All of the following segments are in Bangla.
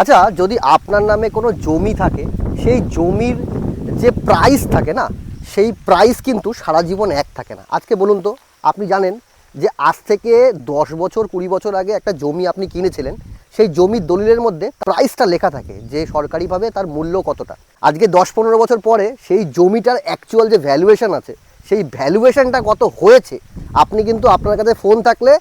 আচ্ছা, যদি আপনার নামে কোনো জমি থাকে, সেই জমির যে প্রাইস থাকে না, সেই প্রাইস কিন্তু সারা জীবন এক থাকে না। আজকে বলুন তো, আপনি জানেন যে আজ থেকে 10 বছর 20 বছর আগে একটা জমি আপনি কিনেছিলেন, সেই জমির দলিলের মধ্যে প্রাইসটা লেখা থাকে যে সরকারিভাবে তার মূল্য কতটা। আজকে 10-15 বছর পরে সেই জমিটার অ্যাকচুয়াল যে ভ্যালুয়েশন আছে, সেই ভ্যালুয়েশনটা কত হয়েছে, আপনি কিন্তু আপনার কাছে ফোন থাকলে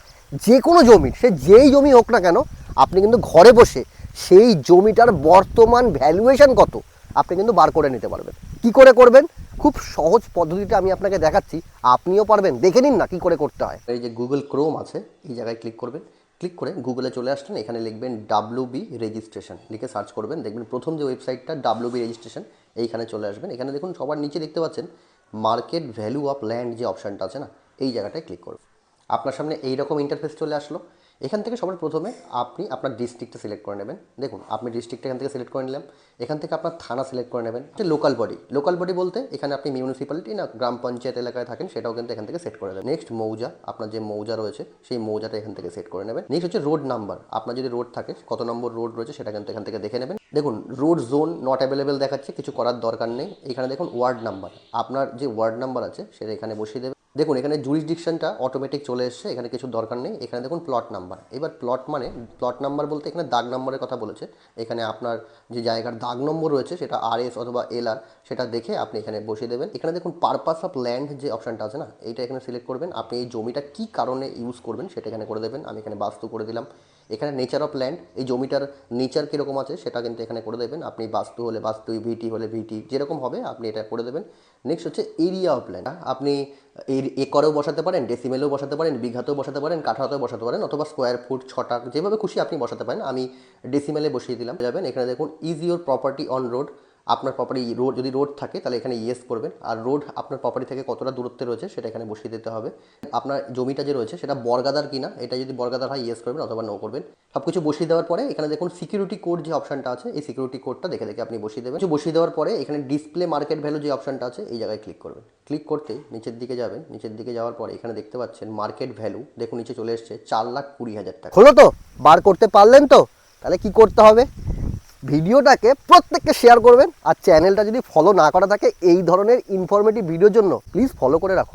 যে কোনো জমির, সে যেই জমি হোক না কেন, আপনি কিন্তু ঘরে বসে সেই জমিটার বর্তমান ভ্যালুয়েশন কত আপনি কিন্তু বার করে নিতে পারবেন। কি করে করবেন? খুব সহজ পদ্ধতিটা আমি আপনাকে দেখাচ্ছি, আপনিও পারবেন। দেখে নিন না কি করে করতে হয়। এই যে গুগল ক্রোম আছে, এই জায়গায় ক্লিক করবেন। ক্লিক করে গুগলে চলে আসবেন, এখানে লিখবেন WB রেজিস্ট্রেশন, লিখে সার্চ করবেন। দেখবেন প্রথম যে ওয়েবসাইটটা WB রেজিস্ট্রেশন, এইখানে চলে আসবেন। এখানে দেখুন সবার নিচে দেখতে পাচ্ছেন মার্কেট ভ্যালু অফ ল্যান্ড যে অপশানটা আছে না, এই জায়গাটায় ক্লিক করবেন। আপনার সামনে এইরকম ইন্টারফেস চলে আসলো। এখান থেকে সবার প্রথমে আপনি আপনার ডিস্ট্রিক্টটা সিলেক্ট করে নেবেন। দেখুন আপনি ডিস্ট্রিক্টটা এখান থেকে সিলেক্ট করে নিলাম। এখান থেকে আপনার থানা সিলেক্ট করে নেবেন। লোকাল বডি, লোকাল বডি বলতে এখানে আপনি মিউনিসিপ্যালিটি না গ্রাম পঞ্চায়েত এলাকায় থাকেন, সেটাও কিন্তু এখান থেকে সেট করে দেবেন। নেক্সট মৌজা, আপনার যে মৌজা রয়েছে সেই মৌজাটা এখান থেকে সেট করে নেবেন। নেক্সট হচ্ছে রোড নাম্বার, আপনার যদি রোড থাকে কত নম্বর রোড রয়েছে সেটা কিন্তু এখান থেকে দেখে নেবেন। দেখুন রোড জোন নট অ্যাভেলেবেল দেখাচ্ছে, কিছু করার দরকার নেই। এখানে দেখুন ওয়ার্ড নাম্বার, আপনার যে ওয়ার্ড নাম্বার আছে সেটা এখানে বসিয়ে দেবেন। দেখুন এখানে জুরিসডিকশনটা অটোমেটিক চলে এসছে, এখানে কিছু দরকার নেই। এখানে দেখুন প্লট নাম্বার, এবার প্লট মানে প্লট নাম্বার বলতে এখানে দাগ নম্বরের কথা বলেছে। এখানে আপনার যে জায়গার দাগ নম্বর রয়েছে সেটা RS অথবা LR, সেটা দেখে আপনি এখানে বসিয়ে দেবেন। এখানে দেখুন পারপাস অফ ল্যান্ড যে অপশানটা আছে না, এইটা এখানে সিলেক্ট করবেন। আপনি এই জমিটা কী কারণে ইউজ করবেন সেটা এখানে করে দেবেন। আমি এখানে বাস্তু করে দিলাম। এখানে নেচার অফ ল্যান্ড, এই জমিটার নেচার কীরকম আছে সেটা কিন্তু এখানে করে দেবেন। আপনি বাস্তু হলে বাস্তু, VT হলে VT, যেরকম হবে আপনি এটা করে দেবেন। নেক্সট হচ্ছে এরিয়া অফ ল্যান্ড, আপনি একরেও বসাতে পারেন, ডেসিমেলেও বসাতে পারেন, বিঘাতেও বসাতে পারেন, কাঠাতেও বসাতে পারেন, অথবা স্কোয়ার ফুট, ছটা, যেভাবে খুশি আপনি বসাতে পারেন। আমি ডেসিমেলে বসিয়ে দিলাম। যাবেন এখানে দেখুন is your property on road, আপনার প্রপার্টি রোড, যদি রোড থাকে তাহলে এখানে ইয়েস করবেন। আর রোড আপনার প্রপার্টি থেকে কতটা দূরত্বে রয়েছে সেটা এখানে বসিয়ে দিতে হবে। আপনার জমিটা যে রয়েছে সেটা বর্গাদার কিনা, এটা যদি বর্গাদার হয় ইয়েস করবেন অথবা নো করবেন। সব কিছু বসিয়ে দেওয়ার পরে এখানে দেখুন সিকিউরিটি কোড যে অপশনটা আছে, এই সিকিউরিটি কোডটা দেখে দেখে আপনি বসিয়ে দেবেন। কিছু বসিয়ে দেওয়ার পরে এখানে ডিসপ্লে মার্কেট ভ্যালু যে অপশনটা আছে, এই জায়গায় ক্লিক করবেন। ক্লিক করতেই নিচের দিকে যাবেন, নিচের দিকে যাওয়ার পরে এখানে দেখতে পাচ্ছেন মার্কেট ভ্যালু, দেখুন নিচে চলে এসছে 4,20,000 টাকা। হলো তো? বার করতে পারলেন তো? তাহলে কি করতে হবে? ভিডিওটাকে প্রত্যেককে শেয়ার করবেন, আর চ্যানেলটা যদি ফলো না করা থাকে এই ধরনের ইনফরমেটিভ ভিডিওর জন্য প্লিজ ফলো করে রাখুন।